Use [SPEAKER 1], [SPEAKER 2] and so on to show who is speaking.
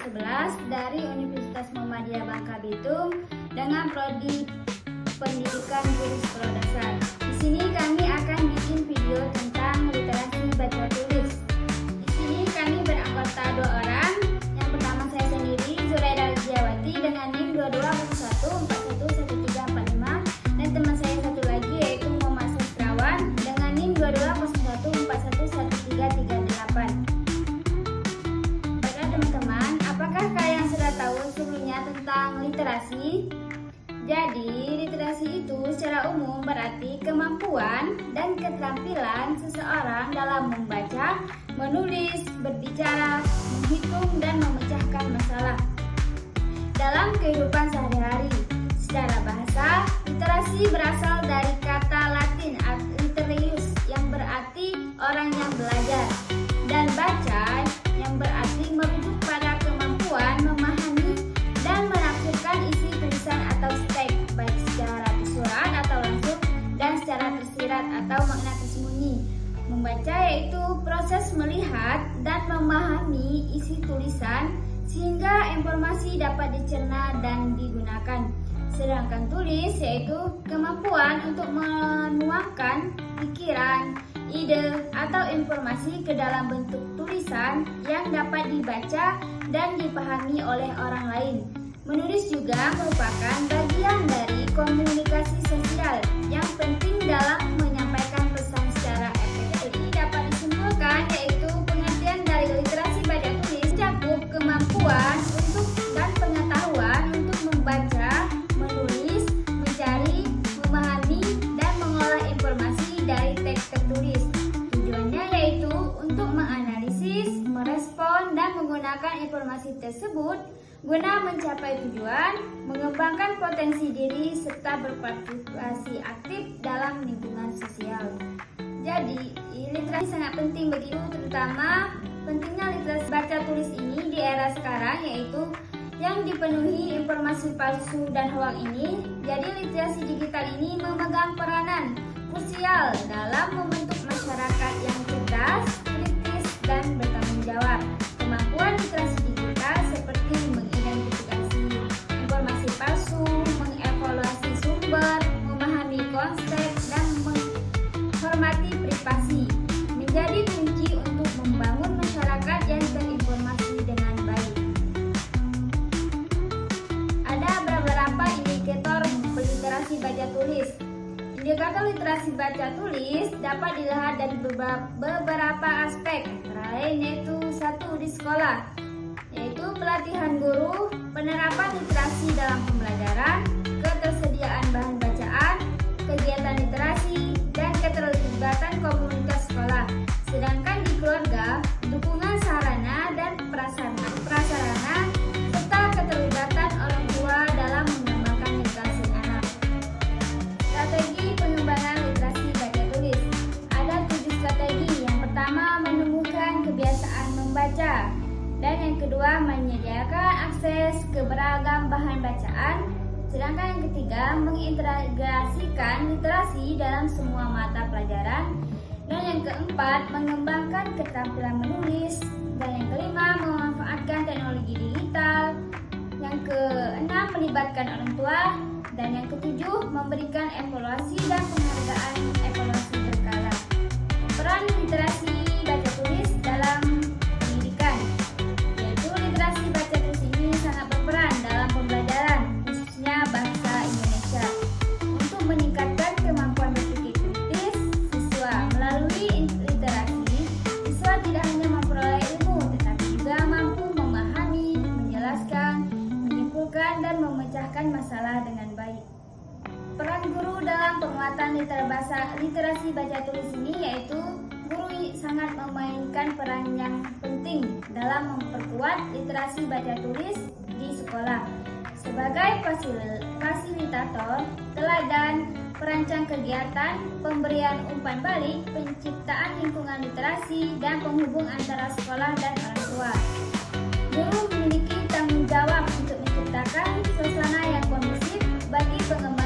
[SPEAKER 1] 11 dari Universitas Muhammadiyah Bangka Belitung dengan prodi Pendidikan Guru Sekolah Dasar. Di sini kami akan bikin video tentang literasi baca tulis. Di sini kami beranggota 2 orang. Yang pertama saya sendiri, Zuraida Aljiawati dengan NIM 2201411345, dan teman saya satu lagi yaitu Muhammad Sastrawan dengan NIM 2201411338. Baiklah teman-teman, apakah kalian sudah tahu sebelumnya tentang literasi? Jadi, literasi itu secara umum berarti kemampuan dan keterampilan seseorang dalam membaca, menulis, berbicara, menghitung, dan memecahkan masalah dalam kehidupan sehari-hari. Secara bahasa, literasi berasal dari kata Latin literarius yang berarti orang yang belajar, dan baca yang berarti merujuk pada kemampuan memahami dan menafsirkan isi tulisan atau teks, baik secara tersurat atau langsung dan secara tersirat atau makna tersembunyi. Membaca yaitu proses melihat dan memahami isi tulisan sehingga informasi dapat dicerna dan digunakan. Sedangkan tulis yaitu kemampuan untuk menuangkan pikiran, ide, atau informasi ke dalam bentuk tulisan yang dapat dibaca dan dipahami oleh orang lain. Menulis juga merupakan bagian dari komunikasi sosial yang penting dalam menyampaikan pesan secara efektif. Jadi dapat disimpulkan yaitu pengertian dari literasi baca tulis mencakup kemampuan untuk dan pengetahuan untuk membaca, menulis, mencari, memahami, dan mengolah informasi dari teks tertulis. Tujuannya yaitu untuk menganalisis, merespon, dan menggunakan informasi tersebut guna mencapai tujuan, mengembangkan potensi diri, serta berpartisipasi aktif dalam lingkungan sosial. Jadi, literasi sangat penting begitu, terutama pentingnya literasi baca tulis ini di era sekarang, yaitu yang dipenuhi informasi palsu dan hoax ini. Jadi, literasi digital ini memegang peranan krusial dalam membentuk masyarakat yang cerdas, kritis, dan bertanggung jawab. Kemampuan literasi digital seperti mengidentifikasi informasi palsu, mengevaluasi sumber, memahami konsep, dan menghormati privasi menjadi kunci untuk membangun masyarakat yang terinformasi dengan baik. Ada beberapa indikator literasi baca tulis. Indikator literasi baca tulis dapat dilihat dari beberapa aspek, antara lain yaitu 1 di sekolah, yaitu pelatihan guru, penerapan literasi dalam pembelajaran, ketersediaan bahan bacaan, kegiatan literasi, dan keterlibatan komunitas sekolah. Sedangkan di keluarga, dukungan sarana dan prasarana, serta keterlibatan orang tua dalam mengembangkan literasi anak. Strategi pengembangan literasi baca tulis. Ada 7 strategi. Yang pertama, menemukan kebiasaan membaca. Dan yang kedua, menyediakan akses ke beragam bahan bacaan. Sedangkan yang ketiga, mengintegrasikan literasi dalam semua mata pelajaran. Dan yang keempat, mengembangkan keterampilan menulis. Dan yang kelima, memanfaatkan teknologi digital. Yang keenam, melibatkan orang tua. Dan yang ketujuh, memberikan evaluasi dan penghargaan evaluasi berkala. Peran literasi baca tulis dalam pendidikan, yaitu literasi baca tulis ini sangat berperan dalam pembelajaran, khususnya bahasa Indonesia. Untuk meningkatkan kemampuan berpikir kritis siswa melalui literasi, siswa tidak hanya memperoleh ilmu, tetapi juga mampu memahami, menjelaskan, menyimpulkan, dan memecahkan masalah dengan baik. Peran guru dalam penguatan literasi baca tulis ini yaitu guru sangat memainkan peran yang penting dalam memperkuat literasi baca tulis di sekolah sebagai fasilitator, teladan, perancang kegiatan, pemberian umpan balik, penciptaan lingkungan literasi, dan penghubung antara sekolah dan orang tua. Guru memiliki tanggung jawab untuk menciptakan suasana yang kondusif bagi pengembangan